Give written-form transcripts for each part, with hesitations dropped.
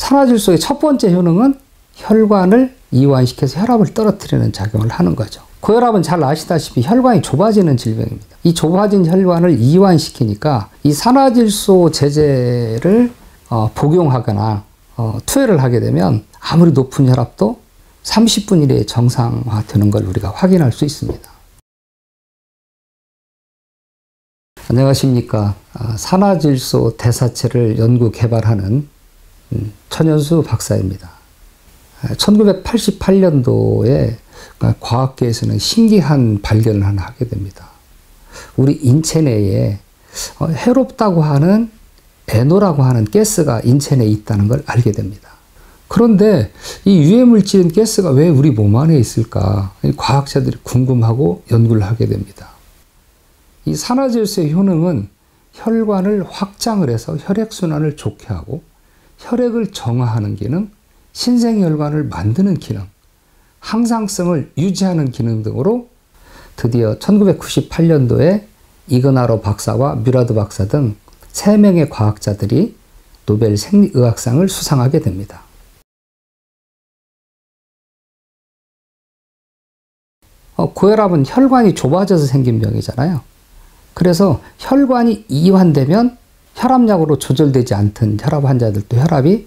산화질소의 첫 번째 효능은 혈관을 이완시켜서 혈압을 떨어뜨리는 작용을 하는 거죠. 고혈압은 잘 아시다시피 혈관이 좁아지는 질병입니다. 이 좁아진 혈관을 이완시키니까 이 산화질소 제제를 복용하거나 투여를 하게 되면 아무리 높은 혈압도 30분 이내에 정상화되는 걸 우리가 확인할 수 있습니다. 안녕하십니까. 산화질소 대사체를 연구 개발하는 천연수 박사입니다. 1988년도에 과학계에서는 신기한 발견을 하나 하게 됩니다. 우리 인체 내에 해롭다고 하는 NO라고 하는 가스가 인체 내에 있다는 걸 알게 됩니다. 그런데 이 유해물질인 가스가 왜 우리 몸 안에 있을까? 과학자들이 궁금하고 연구를 하게 됩니다. 이 산화질소의 효능은 혈관을 확장을 해서 혈액순환을 좋게 하고 혈액을 정화하는 기능, 신생혈관을 만드는 기능, 항상성을 유지하는 기능 등으로 드디어 1998년도에 이그나로 박사와 뮤라드 박사 등 3명의 과학자들이 노벨 생리의학상을 수상하게 됩니다. 고혈압은 혈관이 좁아져서 생긴 병이잖아요. 그래서 혈관이 이완되면 혈압약으로 조절되지 않던 혈압 환자들도 혈압이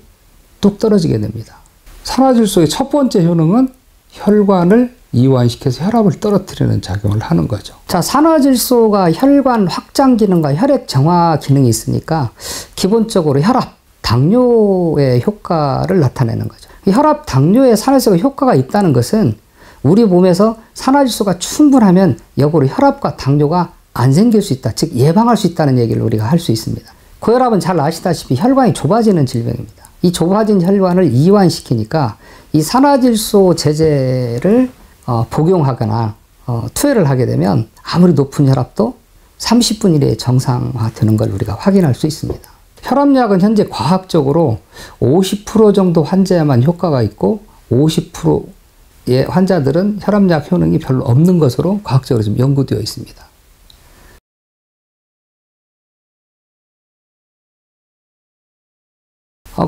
뚝 떨어지게 됩니다. 산화질소의 첫 번째 효능은 혈관을 이완시켜서 혈압을 떨어뜨리는 작용을 하는 거죠. 자, 산화질소가 혈관 확장 기능과 혈액 정화 기능이 있으니까 기본적으로 혈압, 당뇨의 효과를 나타내는 거죠. 혈압, 당뇨에 산화질소가 효과가 있다는 것은 우리 몸에서 산화질소가 충분하면 역으로 혈압과 당뇨가 안 생길 수 있다. 즉 예방할 수 있다는 얘기를 우리가 할 수 있습니다. 고혈압은 잘 아시다시피 혈관이 좁아지는 질병입니다. 이 좁아진 혈관을 이완시키니까 이 산화질소 제제를 복용하거나 투여를 하게 되면 아무리 높은 혈압도 30분 이내에 정상화되는 걸 우리가 확인할 수 있습니다. 혈압약은 현재 과학적으로 50% 정도 환자에만 효과가 있고 50%의 환자들은 혈압약 효능이 별로 없는 것으로 과학적으로 좀 연구되어 있습니다.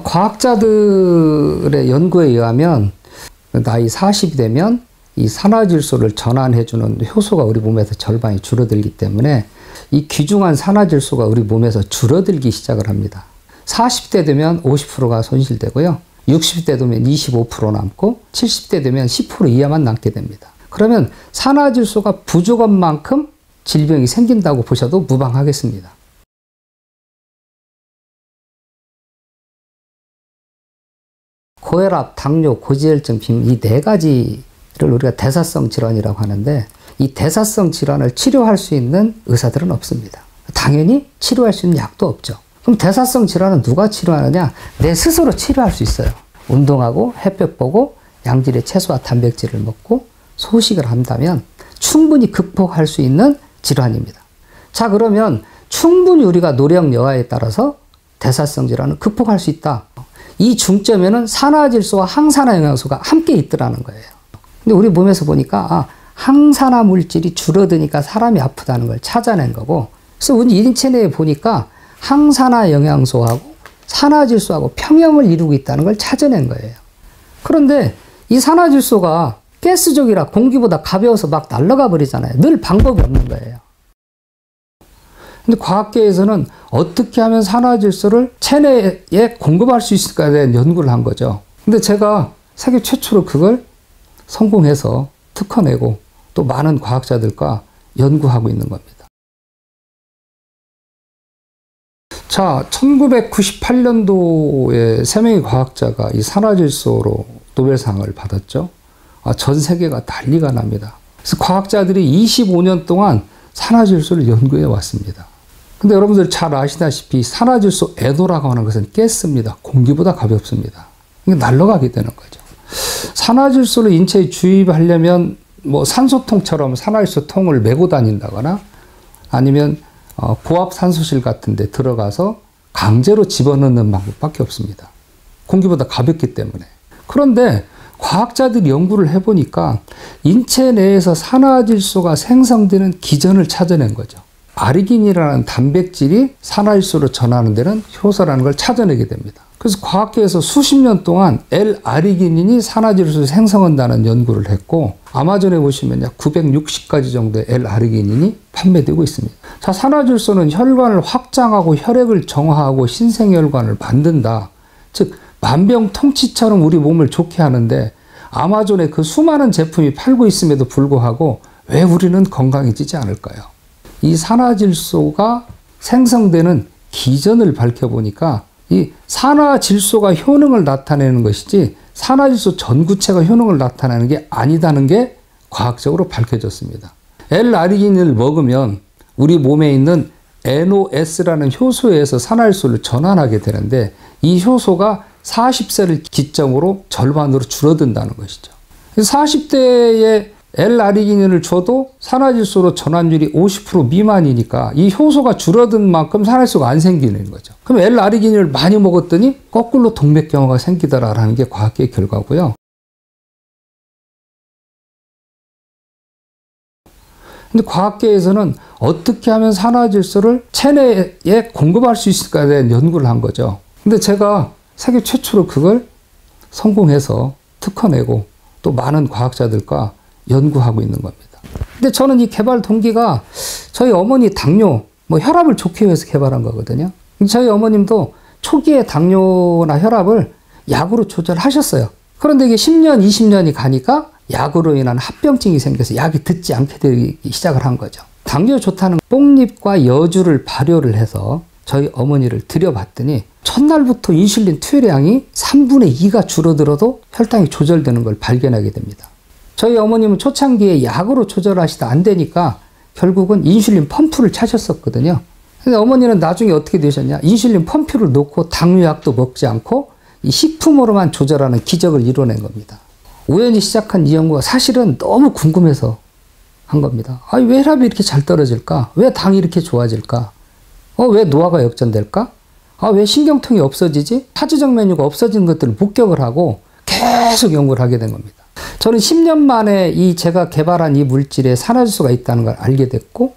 과학자들의 연구에 의하면 나이 40이 되면 이 산화질소를 전환해주는 효소가 우리 몸에서 절반이 줄어들기 때문에 이 귀중한 산화질소가 우리 몸에서 줄어들기 시작을 합니다. 40대 되면 50%가 손실되고요. 60대 되면 25% 남고 70대 되면 10% 이하만 남게 됩니다. 그러면 산화질소가 부족한 만큼 질병이 생긴다고 보셔도 무방하겠습니다. 고혈압, 당뇨, 고지혈증, 비만 이 4가지를 우리가 대사성 질환이라고 하는데 이 대사성 질환을 치료할 수 있는 의사들은 없습니다. 당연히 치료할 수 있는 약도 없죠. 그럼 대사성 질환은 누가 치료하느냐? 내 스스로 치료할 수 있어요. 운동하고 햇볕 보고 양질의 채소와 단백질을 먹고 소식을 한다면 충분히 극복할 수 있는 질환입니다. 자, 그러면 충분히 우리가 노력 여하에 따라서 대사성 질환을 극복할 수 있다. 이 중점에는 산화질소와 항산화 영양소가 함께 있더라는 거예요. 근데 우리 몸에서 보니까 항산화 물질이 줄어드니까 사람이 아프다는 걸 찾아낸 거고, 그래서 우리 인체 내에 보니까 항산화 영양소하고 산화질소하고 평형을 이루고 있다는 걸 찾아낸 거예요. 그런데 이 산화질소가 가스족이라 공기보다 가벼워서 막 날아가 버리잖아요. 늘 방법이 없는 거예요. 근데 과학계에서는 어떻게 하면 산화질소를 체내에 공급할 수 있을까에 대한 연구를 한 거죠. 근데 제가 세계 최초로 그걸 성공해서 특허내고 또 많은 과학자들과 연구하고 있는 겁니다. 자, 1998년도에 3명의 과학자가 이 산화질소로 노벨상을 받았죠. 전 세계가 난리가 납니다. 그래서 과학자들이 25년 동안 산화질소를 연구해 왔습니다. 근데 여러분들 잘 아시다시피 산화질소 NO라고 하는 것은 가스입니다. 공기보다 가볍습니다. 이게 날아가게 되는 거죠. 산화질소를 인체에 주입하려면 뭐 산소통처럼 산화질소 통을 메고 다닌다거나 아니면 고압 산소실 같은 데 들어가서 강제로 집어넣는 방법밖에 없습니다. 공기보다 가볍기 때문에. 그런데 과학자들이 연구를 해보니까 인체 내에서 산화질소가 생성되는 기전을 찾아낸 거죠. 아르기닌이라는 단백질이 산화질소로 전하는 데는 효소라는 걸 찾아내게 됩니다. 그래서 과학계에서 수십 년 동안 L-아르기닌이 산화질소를 생성한다는 연구를 했고 아마존에 보시면 약 960가지 정도의 L-아르기닌이 판매되고 있습니다. 자, 산화질소는 혈관을 확장하고 혈액을 정화하고 신생혈관을 만든다. 즉 만병통치처럼 우리 몸을 좋게 하는데 아마존에 그 수많은 제품이 팔고 있음에도 불구하고 왜 우리는 건강해지지 않을까요? 이 산화질소가 생성되는 기전을 밝혀보니까 이 산화질소가 효능을 나타내는 것이지 산화질소 전구체가 효능을 나타내는 게 아니다는 게 과학적으로 밝혀졌습니다. L-아르기닌을 먹으면 우리 몸에 있는 NOS라는 효소에 의해서 산화질소를 전환하게 되는데 이 효소가 40세를 기점으로 절반으로 줄어든다는 것이죠. 40대에 L-아르기닌을 줘도 산화질소로 전환율이 50% 미만이니까 이 효소가 줄어든 만큼 산화질소가 안 생기는 거죠. 그럼 L-아르기닌을 많이 먹었더니 거꾸로 동맥경화가 생기더라라는 게 과학계의 결과고요. 근데 과학계에서는 어떻게 하면 산화질소를 체내에 공급할 수 있을까에 대한 연구를 한 거죠. 근데 제가 세계 최초로 그걸 성공해서 특허 내고 또 많은 과학자들과 연구하고 있는 겁니다. 근데 저는 이 개발 동기가 저희 어머니 당뇨, 혈압을 좋게 위해서 개발한 거거든요. 저희 어머님도 초기에 당뇨나 혈압을 약으로 조절하셨어요. 그런데 이게 10년, 20년이 가니까 약으로 인한 합병증이 생겨서 약이 듣지 않게 되기 시작을 한 거죠. 당뇨 좋다는 뽕잎과 여주를 발효를 해서 저희 어머니를 드려봤더니 첫날부터 인슐린 투여량이 3분의 2가 줄어들어도 혈당이 조절되는 걸 발견하게 됩니다. 저희 어머님은 초창기에 약으로 조절하시다 안 되니까 결국은 인슐린 펌프를 차셨었거든요. 근데 어머니는 나중에 어떻게 되셨냐? 인슐린 펌프를 놓고 당뇨약도 먹지 않고 이 식품으로만 조절하는 기적을 이뤄낸 겁니다. 우연히 시작한 이 연구가 사실은 너무 궁금해서 한 겁니다. 아니, 왜 혈압이 이렇게 잘 떨어질까? 왜 당이 이렇게 좋아질까? 왜 노화가 역전될까? 왜 신경통이 없어지지? 하지적 메뉴가 없어진 것들을 목격을 하고 계속 연구를 하게 된 겁니다. 저는 10년 만에 제가 개발한 이 물질에 산화질소가 있다는 걸 알게 됐고,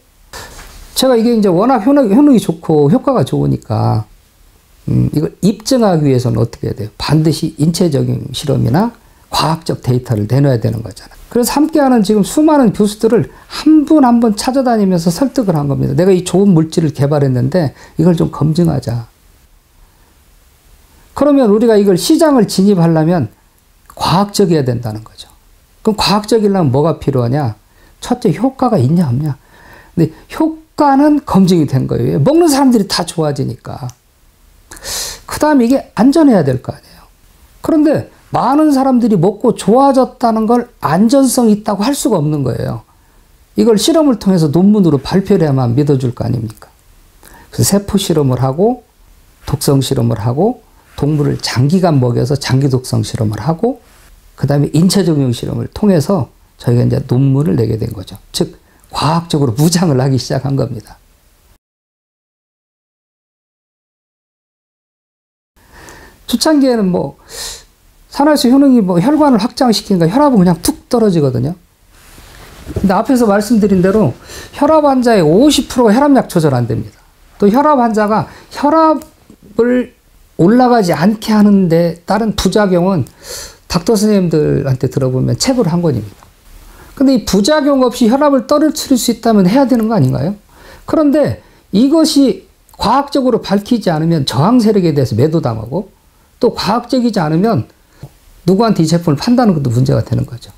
제가 이게 이제 워낙 효능이 좋고 효과가 좋으니까, 이걸 입증하기 위해서는 어떻게 해야 돼요? 반드시 인체적인 실험이나 과학적 데이터를 내놔야 되는 거잖아요. 그래서 함께하는 지금 수많은 교수들을 한 분 한 분 찾아다니면서 설득을 한 겁니다. 내가 이 좋은 물질을 개발했는데 이걸 좀 검증하자. 그러면 우리가 이걸 시장을 진입하려면 과학적이어야 된다는 거죠. 그럼 과학적이려면 뭐가 필요하냐? 첫째, 효과가 있냐 없냐. 근데 효과는 검증이 된 거예요. 먹는 사람들이 다 좋아지니까. 그 다음에 이게 안전해야 될 거 아니에요. 그런데 많은 사람들이 먹고 좋아졌다는 걸 안전성이 있다고 할 수가 없는 거예요. 이걸 실험을 통해서 논문으로 발표를 해야만 믿어줄 거 아닙니까? 그래서 세포 실험을 하고 독성 실험을 하고 동물을 장기간 먹여서 장기 독성 실험을 하고 그 다음에 인체 적용 실험을 통해서 저희가 이제 논문을 내게 된 거죠. 즉 과학적으로 무장을 하기 시작한 겁니다. 초창기에는 산화질소 효능이 혈관을 확장시키니까 혈압은 그냥 툭 떨어지거든요. 근데 앞에서 말씀드린 대로 혈압 환자의 50%가 혈압약 조절 안 됩니다. 또 혈압 환자가 혈압을 올라가지 않게 하는데 따른 부작용은 닥터 선생님들한테 들어보면 책으로 한 권입니다. 근데 이 부작용 없이 혈압을 떨어뜨릴 수 있다면 해야 되는 거 아닌가요? 그런데 이것이 과학적으로 밝히지 않으면 저항 세력에 대해서 매도당하고 또 과학적이지 않으면 누구한테 이 제품을 판다는 것도 문제가 되는 거죠.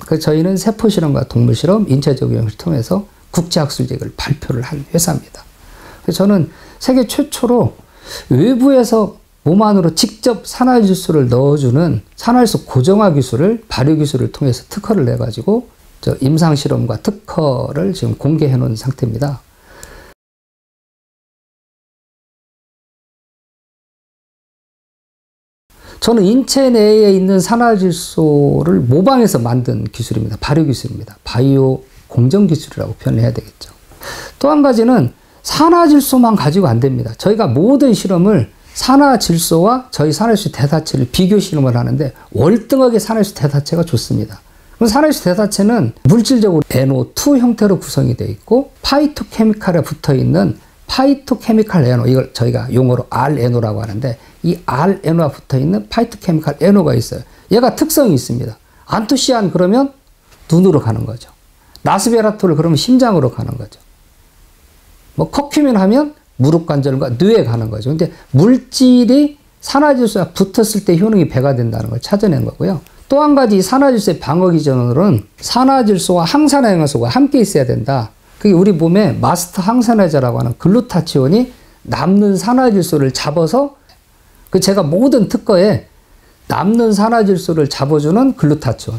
그래서 저희는 세포실험과 동물실험, 인체적용을 통해서 국제학술적을 발표를 한 회사입니다. 그래서 저는 세계 최초로 외부에서 몸 안으로 직접 산화질소를 넣어주는 산화질소 고정화 기술을 발효 기술을 통해서 특허를 내가지고 임상실험과 특허를 지금 공개해 놓은 상태입니다. 저는 인체 내에 있는 산화질소를 모방해서 만든 기술입니다. 발효 기술입니다. 바이오 공정 기술이라고 표현을 해야 되겠죠. 또 한 가지는 산화질소만 가지고 안 됩니다. 저희가 모든 실험을 산화질소와 저희 산화질소 대사체를 비교 실험을 하는데 월등하게 산화질소 대사체가 좋습니다. 그럼 산화질소 대사체는 물질적으로 NO2 형태로 구성이 되어 있고 파이토케미칼에 붙어 있는 파이토케미칼 NO, 이걸 저희가 용어로 RNO라고 하는데, 이 RNO가 붙어 있는 파이토케미칼 NO가 있어요. 얘가 특성이 있습니다. 안토시안 그러면 눈으로 가는 거죠. 나스베라톨 그러면 심장으로 가는 거죠. 뭐 커큐민 하면 무릎 관절과 뇌에 가는 거죠. 근데 물질이 산화질소가 붙었을 때 효능이 배가 된다는 걸 찾아낸 거고요. 또 한 가지 산화질소의 방어 기전으로는 산화질소와 항산화 영양소가 함께 있어야 된다. 그게 우리 몸에 마스터 항산화제라고 하는 글루타치온이 남는 산화질소를 잡아서, 그 제가 모든 특허에 남는 산화질소를 잡아주는 글루타치온.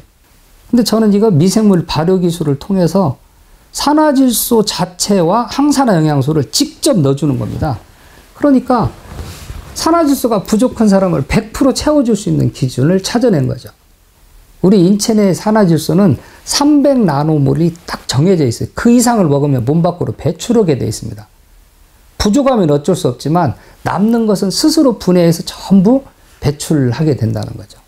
근데 저는 이거 미생물 발효 기술을 통해서 산화질소 자체와 항산화 영양소를 직접 넣어주는 겁니다. 그러니까 산화질소가 부족한 사람을 100% 채워줄 수 있는 기준을 찾아낸 거죠. 우리 인체 내 산화질소는 300나노몰이 딱 정해져 있어요. 그 이상을 먹으면 몸 밖으로 배출하게 돼 있습니다. 부족하면 어쩔 수 없지만 남는 것은 스스로 분해해서 전부 배출하게 된다는 거죠.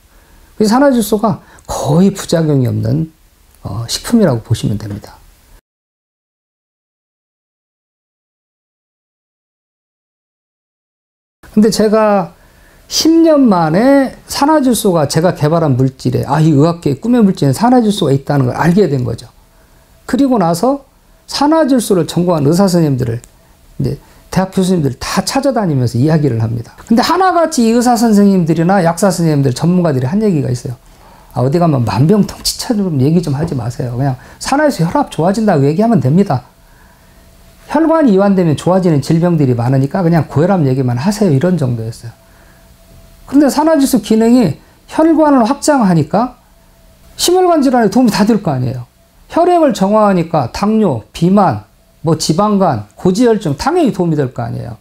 그래서 산화질소가 거의 부작용이 없는 식품이라고 보시면 됩니다. 근데 제가 10년 만에 산화질소가 제가 개발한 물질에, 이 의학계의 꿈의 물질에 산화질소가 있다는 걸 알게 된 거죠. 그리고 나서 산화질소를 전공한 의사 선생님들을, 이제 대학 교수님들 다 찾아다니면서 이야기를 합니다. 근데 하나같이 이 의사 선생님들이나 약사 선생님들, 전문가들이 한 얘기가 있어요. 어디 가면 만병통치처럼 얘기 좀 하지 마세요. 그냥 산화질소 혈압 좋아진다고 얘기하면 됩니다. 혈관이 이완되면 좋아지는 질병들이 많으니까 그냥 고혈압 얘기만 하세요. 이런 정도였어요. 근데 산화질소 기능이 혈관을 확장하니까 심혈관 질환에 도움이 다 될 거 아니에요. 혈액을 정화하니까 당뇨, 비만, 뭐 지방간, 고지혈증 당연히 도움이 될 거 아니에요.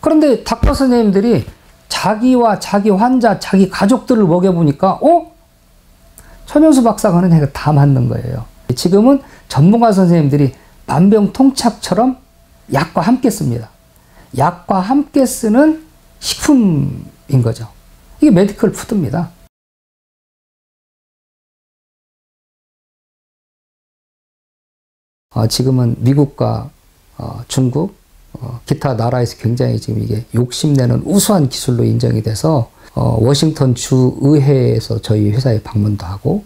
그런데 닥터 선생님들이 자기와 자기 환자, 자기 가족들을 먹여보니까 천연수 박사가 하는 얘기가 다 맞는 거예요. 지금은 전문가 선생님들이 만병통치약처럼 약과 함께 씁니다. 약과 함께 쓰는 식품인 거죠. 이게 메디컬 푸드입니다. 지금은 미국과 중국, 기타 나라에서 굉장히 지금 이게 욕심내는 우수한 기술로 인정이 돼서 워싱턴 주 의회에서 저희 회사에 방문도 하고,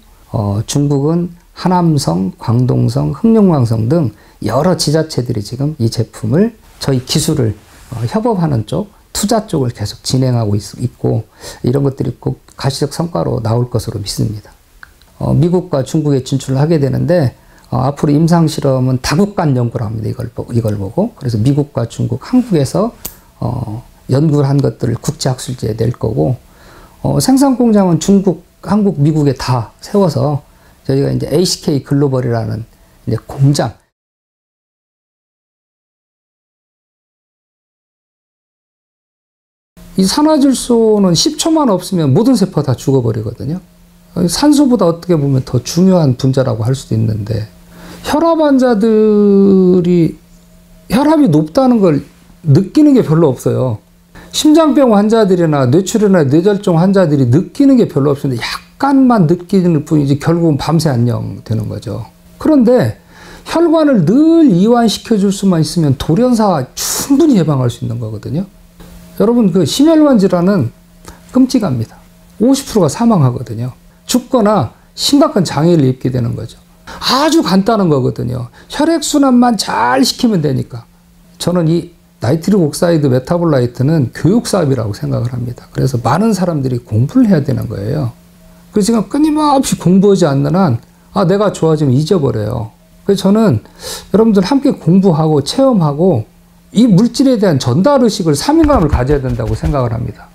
중국은 하남성, 광동성, 흑룡광성 등 여러 지자체들이 지금 이 제품을, 저희 기술을 협업하는 쪽, 투자 쪽을 계속 진행하고 있고, 이런 것들이 꼭 가시적 성과로 나올 것으로 믿습니다. 미국과 중국에 진출을 하게 되는데, 앞으로 임상실험은 다국간 연구를 합니다. 이걸 보고. 그래서 미국과 중국, 한국에서 연구를 한 것들을 국제학술지에 낼 거고, 생산 공장은 중국, 한국, 미국에 다 세워서 저희가 이제 ACK 글로벌이라는 이제 공장, 이 산화질소는 10초만 없으면 모든 세포가 다 죽어버리거든요. 산소보다 어떻게 보면 더 중요한 분자라고 할 수도 있는데, 혈압 환자들이 혈압이 높다는 걸 느끼는 게 별로 없어요. 심장병 환자들이나 뇌출혈이나 뇌졸중 환자들이 느끼는 게 별로 없는데 약간만 느끼는 뿐이지 결국은 밤새 안녕되는 거죠. 그런데 혈관을 늘 이완시켜 줄 수만 있으면 돌연사 충분히 예방할 수 있는 거거든요. 여러분, 그 심혈관 질환은 끔찍합니다. 50%가 사망하거든요. 죽거나 심각한 장애를 입게 되는 거죠. 아주 간단한 거거든요. 혈액순환만 잘 시키면 되니까. 저는 이 나이트릭 옥사이드 메타볼라이트는 교육 사업이라고 생각을 합니다. 그래서 많은 사람들이 공부를 해야 되는 거예요. 그래서 지금 끊임없이 공부하지 않는 한 내가 좋아지면 잊어버려요. 그래서 저는 여러분들 함께 공부하고 체험하고 이 물질에 대한 전달의식을, 사명감을 가져야 된다고 생각을 합니다.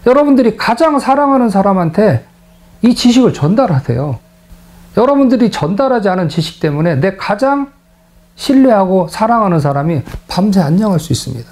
여러분들이 가장 사랑하는 사람한테 이 지식을 전달하세요. 여러분들이 전달하지 않은 지식 때문에 내 가장 신뢰하고 사랑하는 사람이 밤새 안녕할 수 있습니다.